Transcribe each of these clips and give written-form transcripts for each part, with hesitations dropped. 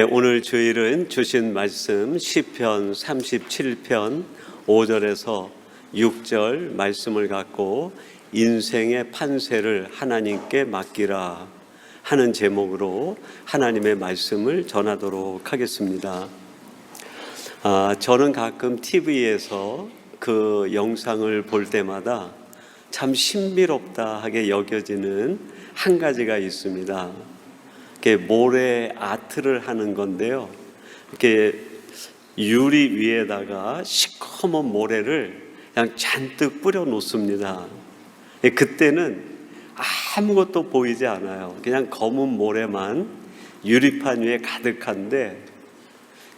오늘 주일은 주신 말씀 시편 37편 5절에서 6절 말씀을 갖고 인생의 판세를 하나님께 맡기라 하는 제목으로 하나님의 말씀을 전하도록 하겠습니다. 저는 가끔 TV에서 그 영상을 볼 때마다 참 신비롭다 하게 여겨지는 한 가지가 있습니다. 모래 아트를 하는 건데요. 이렇게 유리 위에다가 시커먼 모래를 그냥 잔뜩 뿌려 놓습니다. 그때는 아무것도 보이지 않아요. 그냥 검은 모래만 유리판 위에 가득한데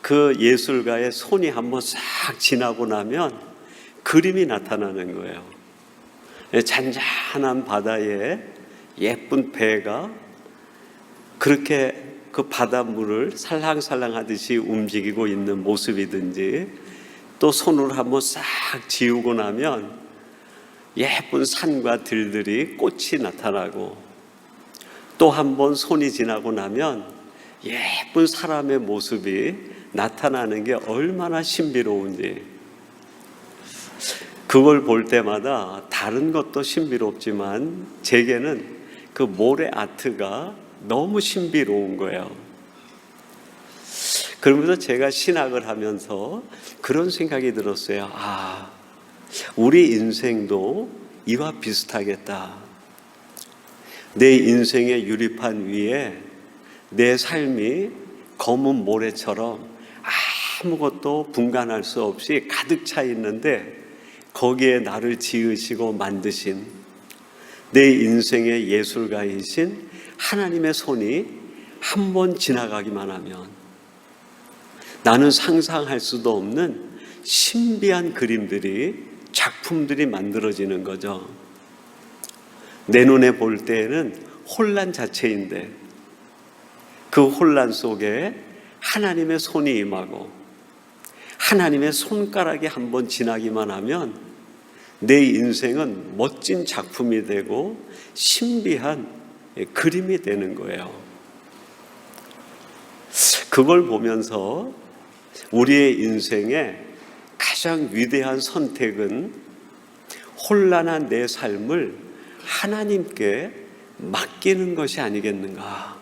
그 예술가의 손이 한번 싹 지나고 나면 그림이 나타나는 거예요. 잔잔한 바다에 예쁜 배가 그렇게 그 바닷물을 살랑살랑 하듯이 움직이고 있는 모습이든지, 또 손을 한번 싹 지우고 나면 예쁜 산과 들들이 꽃이 나타나고, 또 한번 손이 지나고 나면 예쁜 사람의 모습이 나타나는 게 얼마나 신비로운지, 그걸 볼 때마다 다른 것도 신비롭지만 제게는 그 모래 아트가 너무 신비로운 거예요. 그러면서 제가 신학을 하면서 그런 생각이 들었어요. 우리 인생도 이와 비슷하겠다. 내 인생의 유리판 위에 내 삶이 검은 모래처럼 아무것도 분간할 수 없이 가득 차 있는데, 거기에 나를 지으시고 만드신 내 인생의 예술가이신 하나님의 손이 한 번 지나가기만 하면 나는 상상할 수도 없는 신비한 그림들이, 작품들이 만들어지는 거죠. 내 눈에 볼 때에는 혼란 자체인데 그 혼란 속에 하나님의 손이 임하고 하나님의 손가락이 한 번 지나기만 하면 내 인생은 멋진 작품이 되고 신비한 그림이 되는 거예요. 그걸 보면서 우리의 인생의 가장 위대한 선택은 혼란한 내 삶을 하나님께 맡기는 것이 아니겠는가,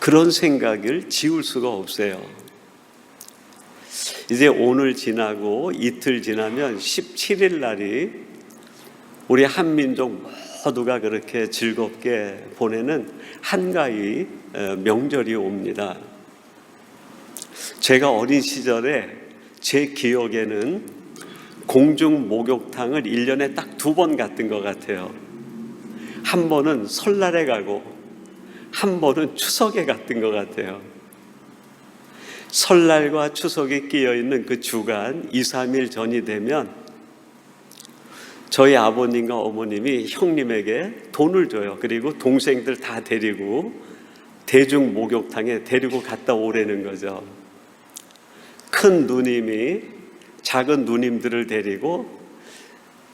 그런 생각을 지울 수가 없어요. 이제 오늘 지나고 이틀 지나면 17일 날이 우리 한민족 모두가 그렇게 즐겁게 보내는 한가위 명절이 옵니다. 제가 어린 시절에 제 기억에는 공중 목욕탕을 1년에 딱 2번 갔던 것 같아요. 한 번은 설날에 가고 한 번은 추석에 갔던 것 같아요. 설날과 추석이 끼어있는 그 주간 2, 3일 전이 되면 저희 아버님과 어머님이 형님에게 돈을 줘요. 그리고 동생들 다 데리고 대중 목욕탕에 데리고 갔다 오라는 거죠. 큰 누님이 작은 누님들을 데리고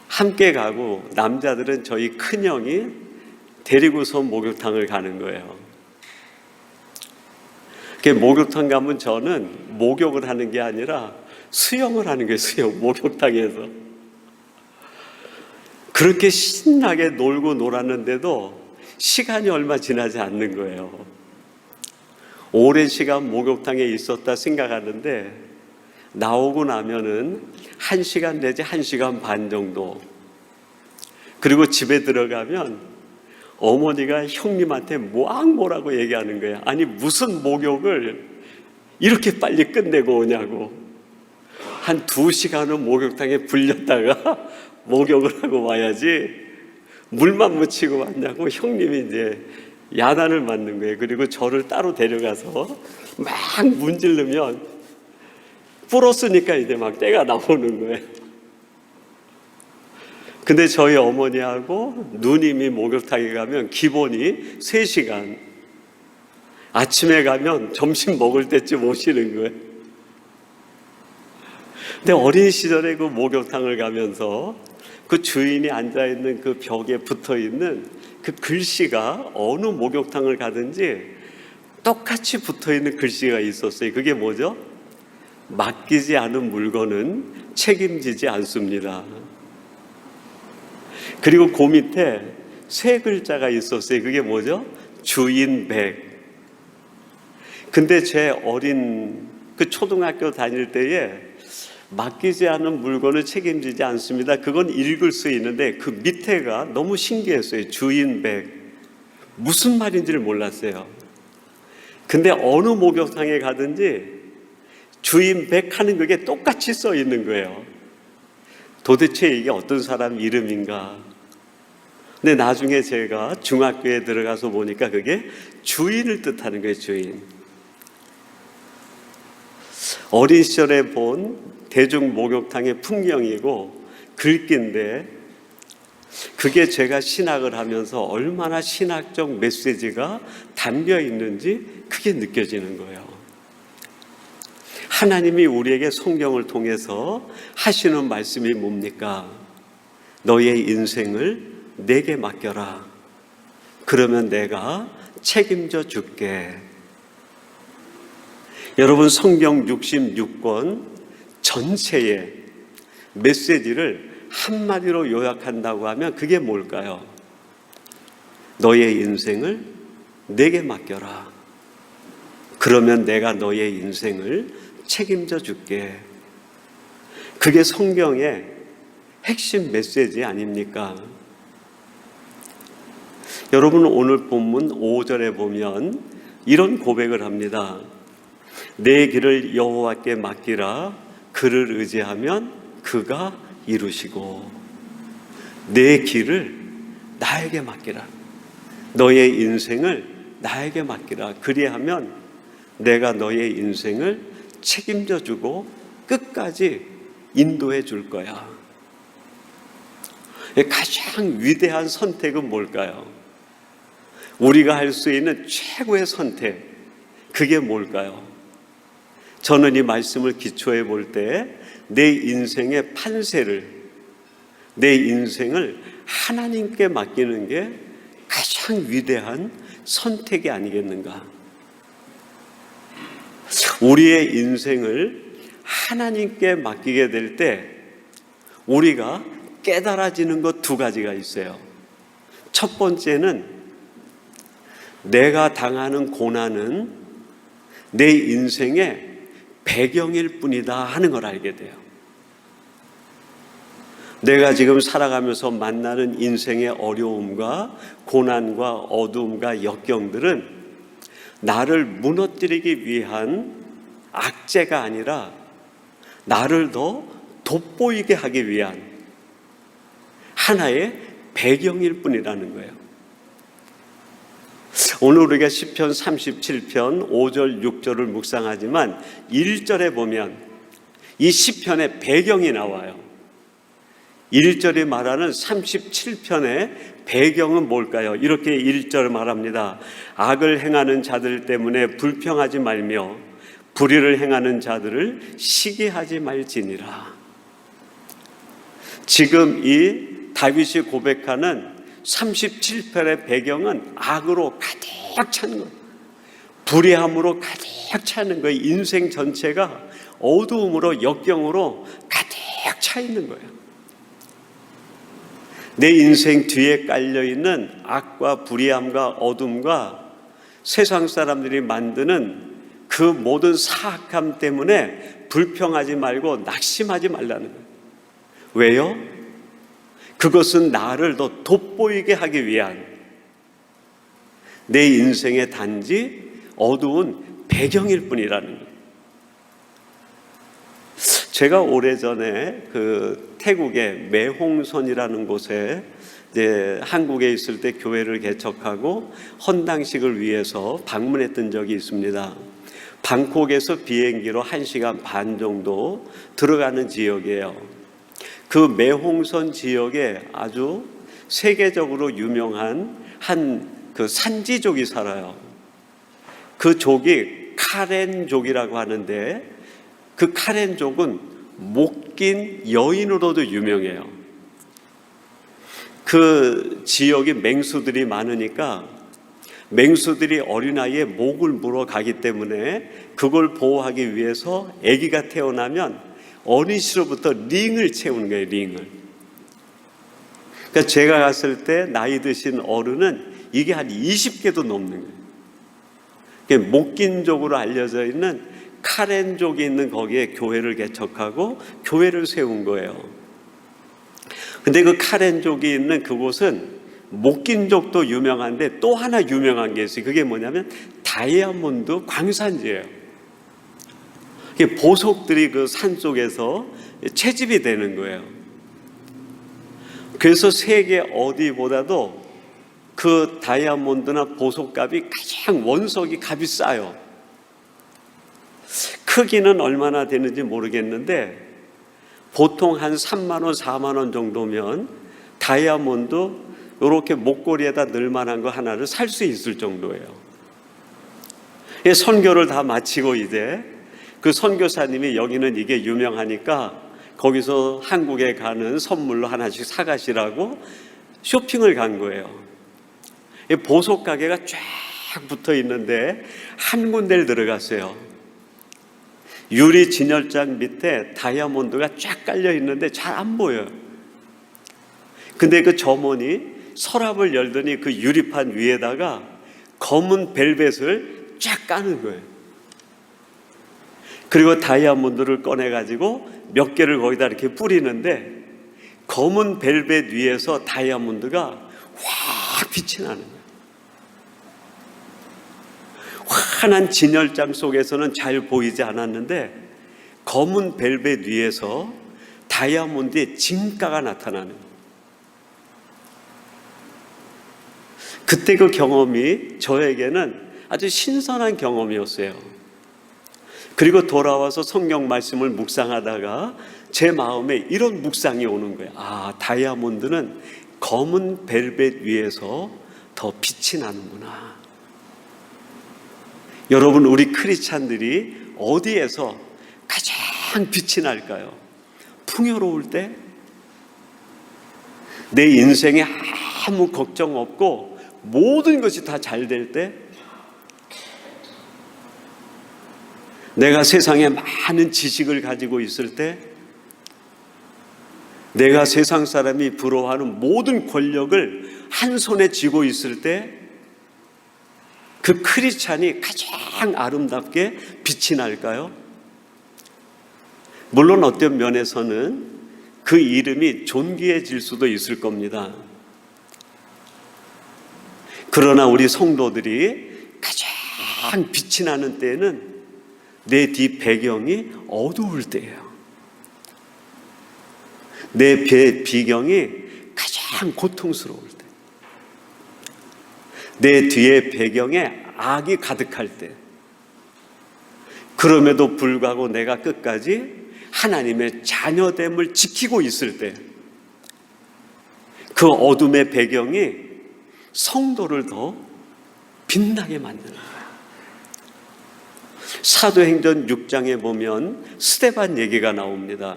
함께 가고, 남자들은 저희 큰형이 데리고서 목욕탕을 가는 거예요. 목욕탕 가면 저는 목욕을 하는 게 아니라 수영을 하는 거예요. 수영, 목욕탕에서. 그렇게 신나게 놀고 놀았는데도 시간이 얼마 지나지 않는 거예요. 오랜 시간 목욕탕에 있었다 생각하는데 나오고 나면은 1시간 내지 1시간 반 정도. 그리고 집에 들어가면 어머니가 형님한테 뭐라고 얘기하는 거예요. 아니 무슨 목욕을 이렇게 빨리 끝내고 오냐고. 한 2시간은 목욕탕에 불렸다가 목욕을 하고 와야지 물만 묻히고 왔냐고 형님이 이제 야단을 맞는 거예요. 그리고 저를 따로 데려가서 막 문지르면 불었으니까 이제 막 때가 나오는 거예요. 근데 저희 어머니하고 누님이 목욕탕에 가면 기본이 3시간, 아침에 가면 점심 먹을 때쯤 오시는 거예요. 근데 어린 시절에 그 목욕탕을 가면서 그 주인이 앉아있는 그 벽에 붙어있는 그 글씨가 어느 목욕탕을 가든지 똑같이 붙어있는 글씨가 있었어요. 그게 뭐죠? 맡기지 않은 물건은 책임지지 않습니다. 그리고 그 밑에 세 글자가 있었어요. 그게 뭐죠? 주인 백. 근데 제 어린 그 초등학교 다닐 때에 맡기지 않은 물건을 책임지지 않습니다. 그건 읽을 수 있는데 그 밑에가 너무 신기했어요. 주인 백. 무슨 말인지를 몰랐어요. 근데 어느 목욕탕에 가든지 주인 백 하는 그게 똑같이 써 있는 거예요. 도대체 이게 어떤 사람 이름인가? 근데 나중에 제가 중학교에 들어가서 보니까 그게 주인을 뜻하는 거예요. 주인. 어린 시절에 본 대중 목욕탕의 풍경이고 글귀인데 그게 제가 신학을 하면서 얼마나 신학적 메시지가 담겨 있는지 그게 느껴지는 거예요. 하나님이 우리에게 성경을 통해서 하시는 말씀이 뭡니까? 너의 인생을 내게 맡겨라. 그러면 내가 책임져 줄게. 여러분, 성경 66권 전체의 메시지를 한마디로 요약한다고 하면 그게 뭘까요? 너의 인생을 내게 맡겨라. 그러면 내가 너의 인생을 책임져 줄게. 그게 성경의 핵심 메시지 아닙니까? 여러분, 오늘 본문 5절에 보면 이런 고백을 합니다. 내 길을 여호와께 맡기라. 그를 의지하면 그가 이루시고. 내 길을 나에게 맡기라. 너의 인생을 나에게 맡기라. 그리하면 내가 너의 인생을 책임져 주고 끝까지 인도해 줄 거야. 가장 위대한 선택은 뭘까요? 우리가 할 수 있는 최고의 선택, 그게 뭘까요? 저는 이 말씀을 기초해 볼 때 내 인생의 판세를, 내 인생을 하나님께 맡기는 게 가장 위대한 선택이 아니겠는가? 우리의 인생을 하나님께 맡기게 될 때 우리가 깨달아지는 것 두 가지가 있어요. 첫 번째는 내가 당하는 고난은 내 인생의 배경일 뿐이다 하는 걸 알게 돼요. 내가 지금 살아가면서 만나는 인생의 어려움과 고난과 어두움과 역경들은 나를 무너뜨리기 위한 악재가 아니라 나를 더 돋보이게 하기 위한 하나의 배경일 뿐이라는 거예요. 오늘 우리가 시편 37편 5절 6절을 묵상하지만 1절에 보면 이 시편의 배경이 나와요. 1절에 말하는 37편의 배경은 뭘까요? 이렇게 1절 말합니다. 악을 행하는 자들 때문에 불평하지 말며 불의를 행하는 자들을 시기하지 말지니라. 지금 이 다윗이 고백하는 37편의 배경은 악으로 가득 차는 거예요. 불의함으로 가득 차는 거예요. 인생 전체가 어두움으로 역경으로 가득 차 있는 거예요. 내 인생 뒤에 깔려있는 악과 불의함과 어둠과 세상 사람들이 만드는 그 모든 사악함 때문에 불평하지 말고 낙심하지 말라는 거예요. 왜요? 그것은 나를 더 돋보이게 하기 위한 내 인생의 단지 어두운 배경일 뿐이라는 거예요. 제가 오래전에 그 태국의 매홍선이라는 곳에 이제 한국에 있을 때 교회를 개척하고 헌당식을 위해서 방문했던 적이 있습니다. 방콕에서 비행기로 1시간 반 정도 들어가는 지역이에요. 그 매홍선 지역에 아주 세계적으로 유명한 한 그 산지족이 살아요. 그 족이 카렌족이라고 하는데 그 카렌족은 못 긴 여인으로도 유명해요. 그 지역이 맹수들이 많으니까 맹수들이 어린아이의 목을 물어가기 때문에 그걸 보호하기 위해서 아기가 태어나면 어린이시로부터 링을 채우는 거예요. 링을. 그러니까 제가 갔을 때 나이 드신 어른은 이게 한 20개도 넘는 거예요. 목긴족으로 알려져 있는 카렌족이 있는 거기에 교회를 개척하고 교회를 세운 거예요. 근데 그 카렌족이 있는 그곳은 목긴족도 유명한데 또 하나 유명한 게 있어요. 그게 뭐냐면 다이아몬드 광산지예요. 보석들이 그 산 속에서 채집이 되는 거예요. 그래서 세계 어디보다도 그 다이아몬드나 보석값이 가장 원석이 값이 싸요. 크기는 얼마나 되는지 모르겠는데 보통 한 3만 원, 4만 원 정도면 다이아몬드 이렇게 목걸이에다 넣을 만한 거 하나를 살 수 있을 정도예요. 선교를 다 마치고 이제 그 선교사님이 여기는 이게 유명하니까 거기서 한국에 가는 선물로 하나씩 사가시라고 쇼핑을 간 거예요. 보석 가게가 쫙 붙어 있는데 한 군데를 들어갔어요. 유리 진열장 밑에 다이아몬드가 쫙 깔려 있는데 잘 안 보여요. 근데 그 점원이 서랍을 열더니 그 유리판 위에다가 검은 벨벳을 쫙 까는 거예요. 그리고 다이아몬드를 꺼내가지고 몇 개를 거기다 이렇게 뿌리는데 검은 벨벳 위에서 다이아몬드가 확 빛이 나는 거예요. 환한 진열장 속에서는 잘 보이지 않았는데 검은 벨벳 위에서 다이아몬드의 진가가 나타나는 거예요. 그때 그 경험이 저에게는 아주 신선한 경험이었어요. 그리고 돌아와서 성경 말씀을 묵상하다가 제 마음에 이런 묵상이 오는 거예요. 아, 다이아몬드는 검은 벨벳 위에서 더 빛이 나는구나. 여러분, 우리 크리스찬들이 어디에서 가장 빛이 날까요? 풍요로울 때? 내 인생에 아무 걱정 없고 모든 것이 다 잘 될 때? 내가 세상에 많은 지식을 가지고 있을 때? 내가 세상 사람이 부러워하는 모든 권력을 한 손에 쥐고 있을 때? 그 크리스찬이 가장 아름답게 빛이 날까요? 물론 어떤 면에서는 그 이름이 존귀해질 수도 있을 겁니다. 그러나 우리 성도들이 가장 빛이 나는 때는 내 뒤 배경이 어두울 때예요. 내 비경이 가장 고통스러울 때, 내 뒤에 배경에 악이 가득할 때, 그럼에도 불구하고 내가 끝까지 하나님의 자녀됨을 지키고 있을 때, 그 어둠의 배경이 성도를 더 빛나게 만드는 거예요. 사도행전 6장에 보면 스데반 얘기가 나옵니다.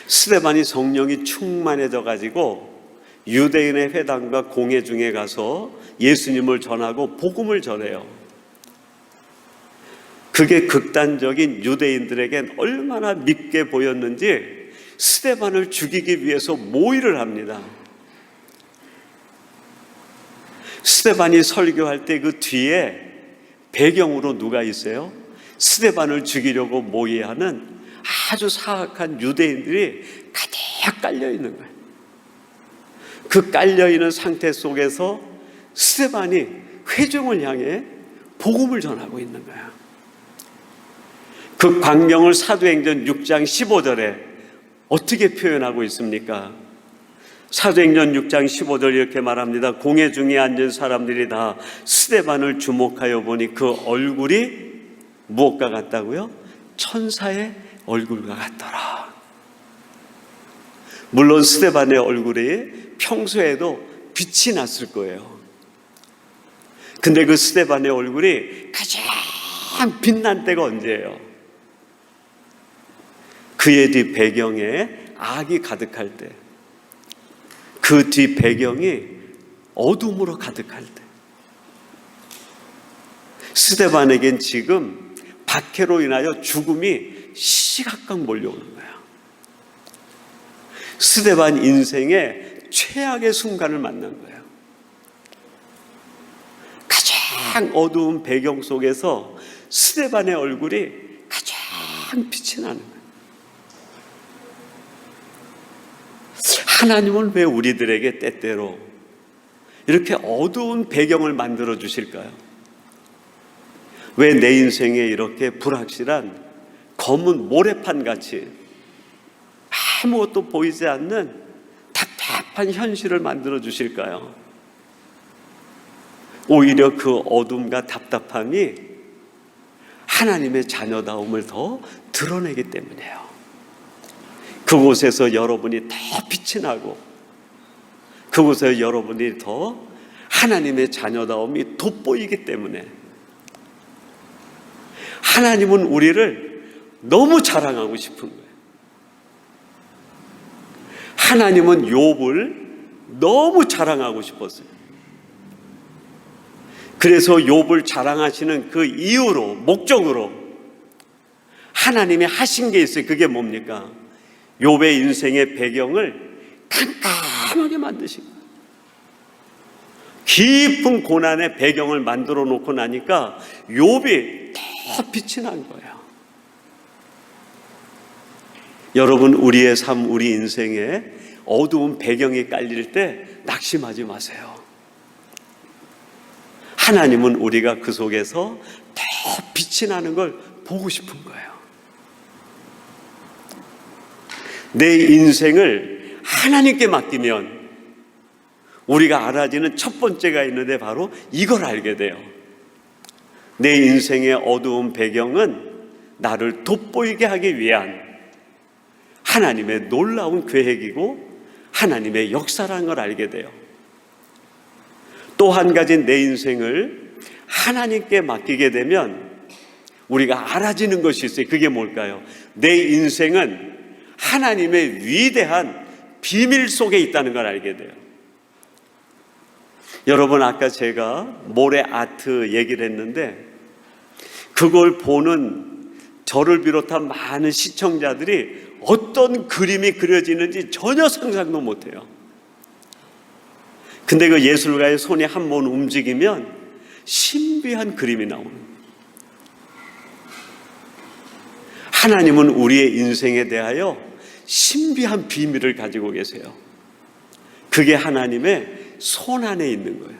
스데반이 성령이 충만해져 가지고 유대인의 회당과 공회 중에 가서 예수님을 전하고 복음을 전해요. 그게 극단적인 유대인들에겐 얼마나 믿게 보였는지 스데반을 죽이기 위해서 모의를 합니다. 스데반이 설교할 때 그 뒤에 배경으로 누가 있어요? 스데반을 죽이려고 모의하는 아주 사악한 유대인들이 가득 깔려 있는 거예요. 그 깔려 있는 상태 속에서 스데반이 회중을 향해 복음을 전하고 있는 거예요. 그 광경을 사도행전 6장 15절에 어떻게 표현하고 있습니까? 사도행전 6장 15절 이렇게 말합니다. 공회 중에 앉은 사람들이 다 스데반을 주목하여 보니 그 얼굴이 무엇과 같다고요? 천사의 얼굴과 같더라. 물론 스데반의 얼굴이 평소에도 빛이 났을 거예요. 근데 그 스데반의 얼굴이 가장 빛난 때가 언제예요? 그의 뒤 배경에 악이 가득할 때, 그 뒤 배경이 어둠으로 가득할 때, 스데반에겐 지금 박해로 인하여 죽음이 시각각 몰려오는 거예요. 스데반 인생의 최악의 순간을 만난 거예요. 가장 어두운 배경 속에서 스데반의 얼굴이 가장 빛이 나는 거예요. 하나님은 왜 우리들에게 때때로 이렇게 어두운 배경을 만들어 주실까요? 왜 내 인생에 이렇게 불확실한 검은 모래판 같이 아무것도 보이지 않는 답답한 현실을 만들어 주실까요? 오히려 그 어둠과 답답함이 하나님의 자녀다움을 더 드러내기 때문이에요. 그곳에서 여러분이 더 빛이 나고, 그곳에서 여러분이 더 하나님의 자녀다움이 돋보이기 때문에, 하나님은 우리를 너무 자랑하고 싶은 거예요. 하나님은 욥을 너무 자랑하고 싶었어요. 그래서 욥을 자랑하시는 그 이유로, 목적으로 하나님이 하신 게 있어요. 그게 뭡니까? 욥의 인생의 배경을 깜깜하게 만드신 거예요. 깊은 고난의 배경을 만들어 놓고 나니까 욥이 더 빛이 난 거예요. 여러분, 우리의 삶, 우리 인생에 어두운 배경이 깔릴 때 낙심하지 마세요. 하나님은 우리가 그 속에서 더 빛이 나는 걸 보고 싶은 거예요. 내 인생을 하나님께 맡기면 우리가 알아지는 첫 번째가 있는데 바로 이걸 알게 돼요. 내 인생의 어두운 배경은 나를 돋보이게 하기 위한 하나님의 놀라운 계획이고 하나님의 역사라는 걸 알게 돼요. 또 한 가지, 내 인생을 하나님께 맡기게 되면 우리가 알아지는 것이 있어요. 그게 뭘까요? 내 인생은 하나님의 위대한 비밀 속에 있다는 걸 알게 돼요. 여러분, 아까 제가 모래 아트 얘기를 했는데 그걸 보는 저를 비롯한 많은 시청자들이 어떤 그림이 그려지는지 전혀 상상도 못해요. 근데 그 예술가의 손이 한 번 움직이면 신비한 그림이 나오는 거예요. 하나님은 우리의 인생에 대하여 신비한 비밀을 가지고 계세요. 그게 하나님의 손 안에 있는 거예요.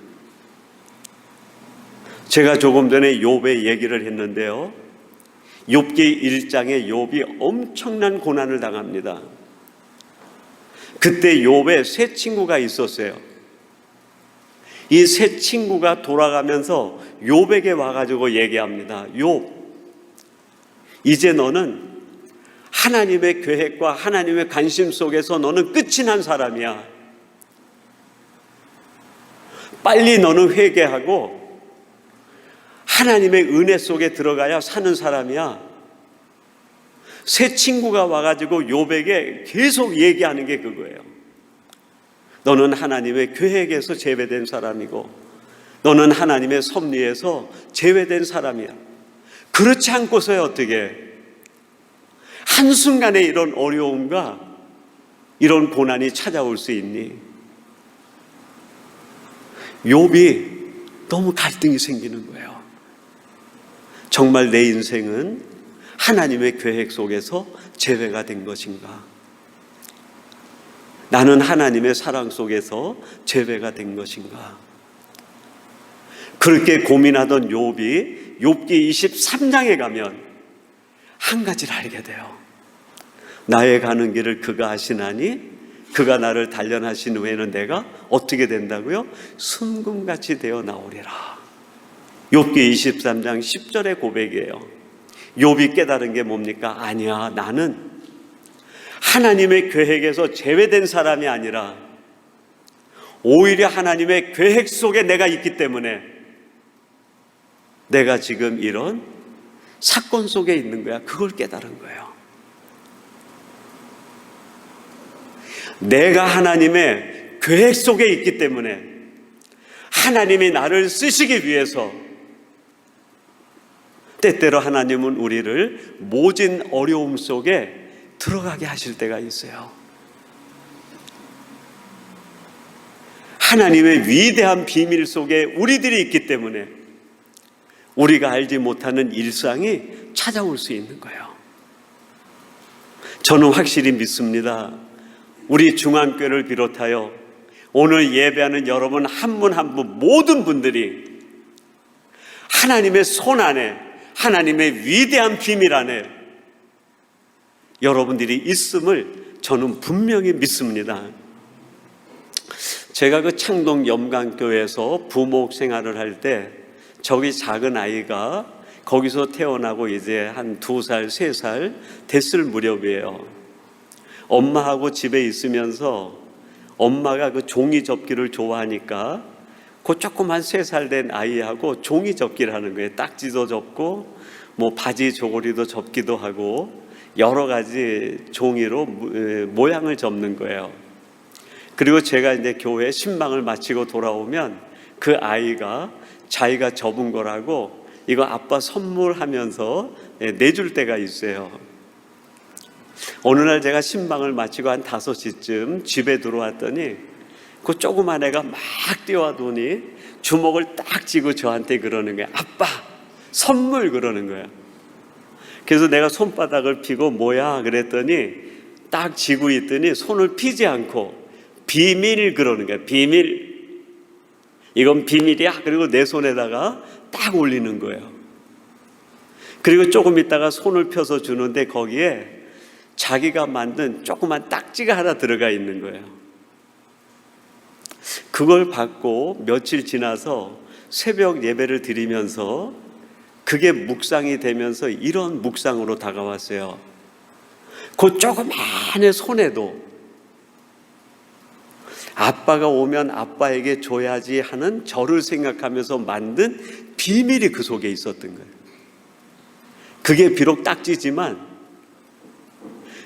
제가 조금 전에 욥의 얘기를 했는데요, 욥기 1장에 욥이 엄청난 고난을 당합니다. 그때 욥의 세 친구가 있었어요. 이 세 친구가 돌아가면서 욥에게 와가지고 얘기합니다. 욥, 이제 너는 하나님의 계획과 하나님의 관심 속에서 너는 끝이 난 사람이야. 빨리 너는 회개하고 하나님의 은혜 속에 들어가야 사는 사람이야. 세 친구가 와가지고 욥에게 계속 얘기하는 게 그거예요. 너는 하나님의 계획에서 제외된 사람이고 너는 하나님의 섭리에서 제외된 사람이야. 그렇지 않고서야 어떻게 한순간에 이런 어려움과 이런 고난이 찾아올 수 있니? 욥이 너무 갈등이 생기는 거예요. 정말 내 인생은 하나님의 계획 속에서 제외가 된 것인가? 나는 하나님의 사랑 속에서 제외가 된 것인가? 그렇게 고민하던 욥이 욥기 23장에 가면 한 가지를 알게 돼요. 나의 가는 길을 그가 아시나니 그가 나를 단련하신 후에는 내가 어떻게 된다고요? 순금같이 되어 나오리라. 욥기 23장 10절의 고백이에요. 욥이 깨달은 게 뭡니까? 아니야, 나는 하나님의 계획에서 제외된 사람이 아니라 오히려 하나님의 계획 속에 내가 있기 때문에 내가 지금 이런 사건 속에 있는 거야. 그걸 깨달은 거예요. 내가 하나님의 계획 속에 있기 때문에 하나님이 나를 쓰시기 위해서 때때로 하나님은 우리를 모진 어려움 속에 들어가게 하실 때가 있어요. 하나님의 위대한 비밀 속에 우리들이 있기 때문에 우리가 알지 못하는 일상이 찾아올 수 있는 거예요. 저는 확실히 믿습니다. 우리 중앙교회를 비롯하여 오늘 예배하는 여러분 한 분 한 분 모든 분들이 하나님의 손 안에, 하나님의 위대한 비밀 안에 여러분들이 있음을 저는 분명히 믿습니다. 제가 그 창동 염강교회에서 부목 생활을 할 때 저기 작은 아이가 거기서 태어나고 이제 한 2살, 3살 됐을 무렵이에요. 엄마하고 집에 있으면서 엄마가 그 종이 접기를 좋아하니까 그 조그만 3살 된 아이하고 종이 접기를 하는 거예요. 딱지도 접고 뭐 바지 조거리도 접기도 하고 여러 가지 종이로 모양을 접는 거예요. 그리고 제가 이제 교회 신방을 마치고 돌아오면 그 아이가 자기가 접은 거라고 이거 아빠 선물하면서 내줄 때가 있어요. 어느 날 제가 신방을 마치고 한 5시쯤 집에 들어왔더니 그 조그만 애가 막 뛰어와더니 주먹을 딱 쥐고 저한테 그러는 거예요. 아빠 선물 그러는 거예요. 그래서 내가 손바닥을 펴고 뭐야 그랬더니 딱 쥐고 있더니 손을 피지 않고 비밀 그러는 거예요. 비밀. 이건 비밀이야. 그리고 내 손에다가 딱 올리는 거예요. 그리고 조금 있다가 손을 펴서 주는데 거기에 자기가 만든 조그만 딱지가 하나 들어가 있는 거예요. 그걸 받고 며칠 지나서 새벽 예배를 드리면서 그게 묵상이 되면서 이런 묵상으로 다가왔어요. 그 조그만의 손에도 아빠가 오면 아빠에게 줘야지 하는 저를 생각하면서 만든 비밀이 그 속에 있었던 거예요. 그게 비록 딱지지만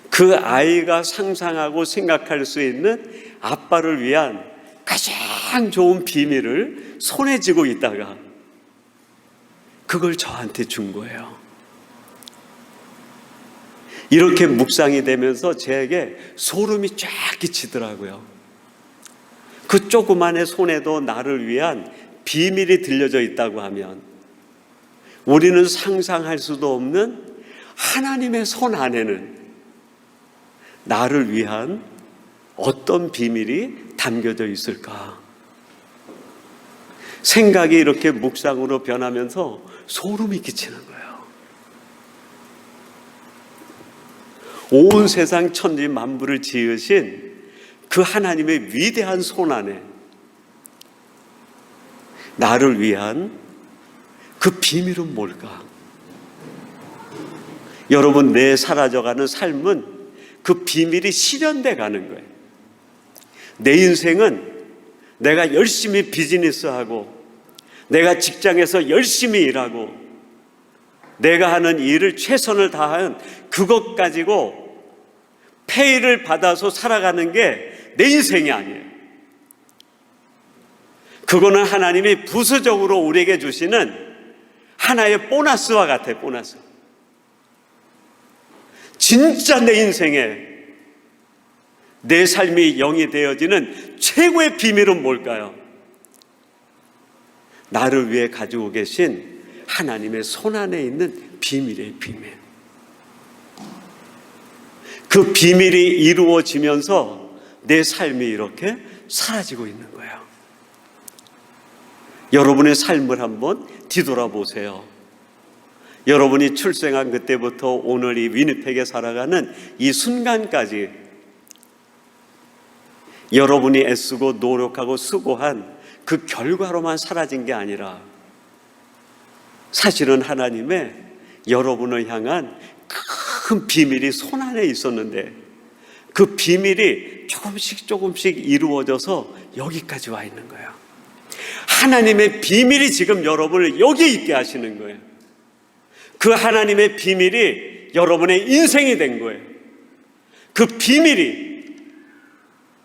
그 아이가 상상하고 생각할 수 있는 아빠를 위한 가장 좋은 비밀을 손에 쥐고 있다가 그걸 저한테 준 거예요. 이렇게 묵상이 되면서 제게 소름이 쫙 끼치더라고요. 그 조그만의 손에도 나를 위한 비밀이 들려져 있다고 하면 우리는 상상할 수도 없는 하나님의 손 안에는 나를 위한 어떤 비밀이 담겨져 있을까? 생각이 이렇게 묵상으로 변하면서 소름이 끼치는 거예요. 온 세상 천지 만물을 지으신 그 하나님의 위대한 손 안에 나를 위한 그 비밀은 뭘까? 여러분, 내 사라져가는 삶은 그 비밀이 실현돼 가는 거예요. 내 인생은 내가 열심히 비즈니스하고 내가 직장에서 열심히 일하고 내가 하는 일을 최선을 다한 그것 가지고 페이를 받아서 살아가는 게 내 인생이 아니에요. 그거는 하나님이 부수적으로 우리에게 주시는 하나의 보너스와 같아요. 보너스. 진짜 내 인생에 내 삶이 영이 되어지는 최고의 비밀은 뭘까요? 나를 위해 가지고 계신 하나님의 손 안에 있는 비밀의 비밀. 그 비밀이 이루어지면서 내 삶이 이렇게 사라지고 있는 거예요. 여러분의 삶을 한번 뒤돌아보세요. 여러분이 출생한 그때부터 오늘 이 위니펙에 살아가는 이 순간까지 여러분이 애쓰고 노력하고 수고한 그 결과로만 사라진 게 아니라 사실은 하나님의 여러분을 향한 큰 비밀이 손 안에 있었는데 그 비밀이 조금씩 이루어져서 여기까지 와 있는 거예요. 하나님의 비밀이 지금 여러분을 여기 있게 하시는 거예요. 그 하나님의 비밀이 여러분의 인생이 된 거예요. 그 비밀이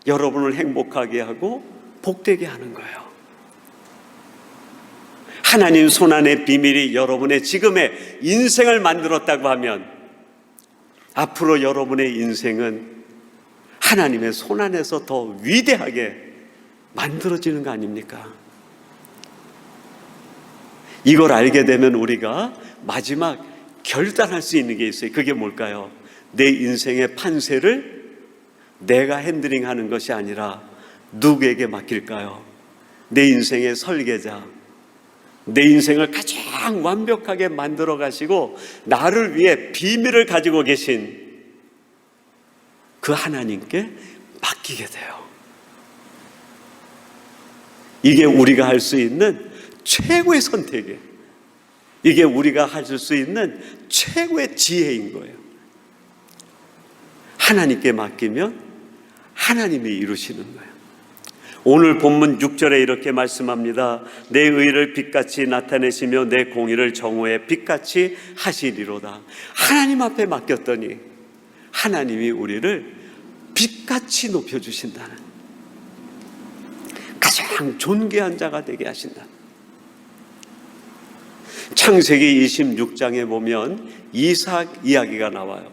여러분을 행복하게 하고 복되게 하는 거예요. 하나님 손안의 비밀이 여러분의 지금의 인생을 만들었다고 하면 앞으로 여러분의 인생은 하나님의 손안에서 더 위대하게 만들어지는 거 아닙니까? 이걸 알게 되면 우리가 마지막 결단할 수 있는 게 있어요. 그게 뭘까요? 내 인생의 판세를 내가 핸들링하는 것이 아니라 누구에게 맡길까요? 내 인생의 설계자, 내 인생을 가장 완벽하게 만들어 가시고 나를 위해 비밀을 가지고 계신 그 하나님께 맡기게 돼요. 이게 우리가 할 수 있는 최고의 선택이에요. 이게 우리가 하실 수 있는 최고의 지혜인 거예요. 하나님께 맡기면 하나님이 이루시는 거예요. 오늘 본문 6절에 이렇게 말씀합니다. 내 의를 빛같이 나타내시며 내 공의를 정오의 빛같이 하시리로다. 하나님 앞에 맡겼더니 하나님이 우리를 빛같이 높여주신다는, 가장 존귀한 자가 되게 하신다. 창세기 26장에 보면 이삭 이야기가 나와요.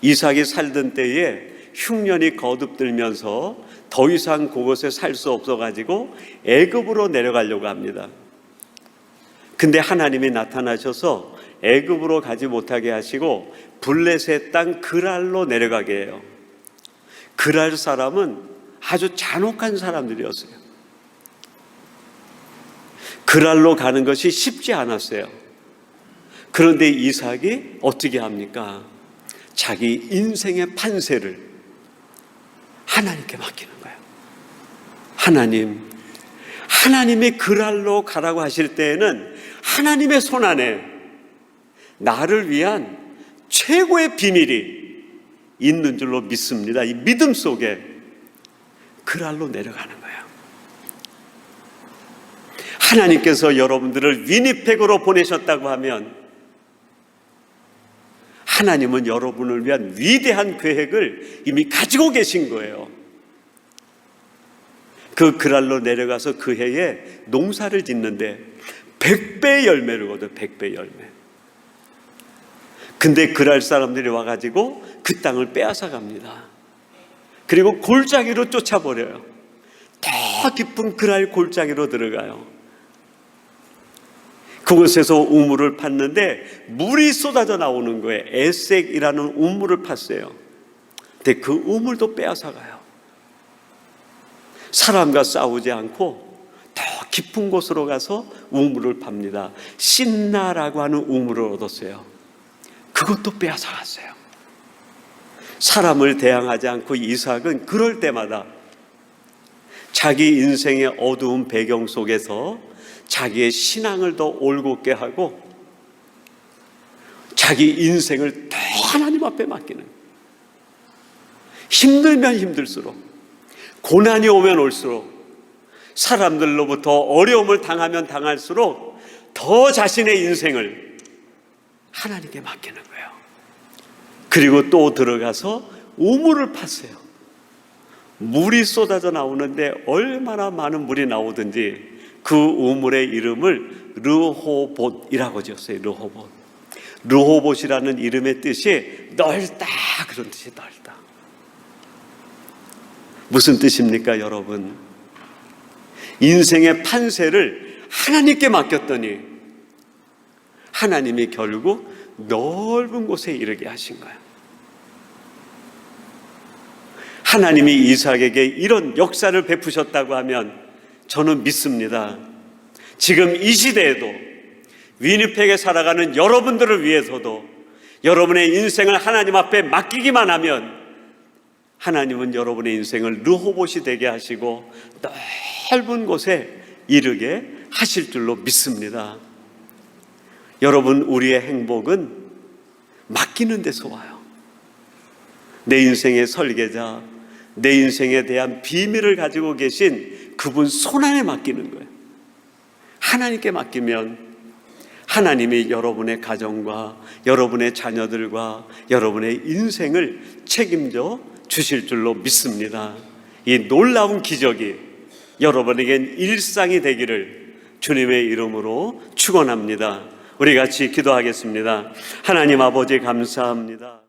이삭이 살던 때에 흉년이 거듭들면서 더 이상 그곳에 살 수 없어가지고 애굽으로 내려가려고 합니다. 근데 하나님이 나타나셔서 애굽으로 가지 못하게 하시고 블레셋 땅 그랄로 내려가게 해요. 그랄 사람은 아주 잔혹한 사람들이었어요. 그랄로 가는 것이 쉽지 않았어요. 그런데 이삭이 어떻게 합니까? 자기 인생의 판세를 하나님께 맡기는 거예요. 하나님이 그랄로 가라고 하실 때에는 하나님의 손 안에 나를 위한 최고의 비밀이 있는 줄로 믿습니다. 이 믿음 속에 그랄로 내려가는 거예요. 하나님께서 여러분들을 위니펙으로 보내셨다고 하면 하나님은 여러분을 위한 위대한 계획을 이미 가지고 계신 거예요. 그 그랄로 내려가서 그 해에 농사를 짓는데 100배의 열매를 거둬요. 100배의 열매. 근데 그랄 사람들이 와가지고 그 땅을 빼앗아 갑니다. 그리고 골짜기로 쫓아버려요. 더 깊은 그랄 골짜기로 들어가요. 그곳에서 우물을 팠는데 물이 쏟아져 나오는 거예요. 에색이라는 우물을 팠어요. 근데 그 우물도 빼앗아 가요. 사람과 싸우지 않고 더 깊은 곳으로 가서 우물을 팝니다. 신나라고 하는 우물을 얻었어요. 그것도 빼앗아 갔어요. 사람을 대항하지 않고 이삭은 그럴 때마다 자기 인생의 어두운 배경 속에서 자기의 신앙을 더 올곧게 하고 자기 인생을 더 하나님 앞에 맡기는, 힘들면 힘들수록, 고난이 오면 올수록, 사람들로부터 어려움을 당하면 당할수록 더 자신의 인생을 하나님께 맡기는 거예요. 그리고 또 들어가서 우물을 팠어요. 물이 쏟아져 나오는데 얼마나 많은 물이 나오든지 그 우물의 이름을 르호봇이라고 지었어요. 르호봇. 르호봇이라는 이름의 뜻이 넓다, 그런 뜻이 넓다. 무슨 뜻입니까, 여러분? 인생의 판세를 하나님께 맡겼더니 하나님이 결국 넓은 곳에 이르게 하신 거예요. 하나님이 이삭에게 이런 역사를 베푸셨다고 하면 저는 믿습니다. 지금 이 시대에도 위니펙에 살아가는 여러분들을 위해서도 여러분의 인생을 하나님 앞에 맡기기만 하면 하나님은 여러분의 인생을 르호봇이 되게 하시고 넓은 곳에 이르게 하실 줄로 믿습니다. 여러분, 우리의 행복은 맡기는 데서 와요. 내 인생의 설계자, 내 인생에 대한 비밀을 가지고 계신 그분 손안에 맡기는 거예요. 하나님께 맡기면 하나님이 여러분의 가정과 여러분의 자녀들과 여러분의 인생을 책임져 주실 줄로 믿습니다. 이 놀라운 기적이 여러분에겐 일상이 되기를 주님의 이름으로 축원합니다. 우리 같이 기도하겠습니다. 하나님 아버지 감사합니다.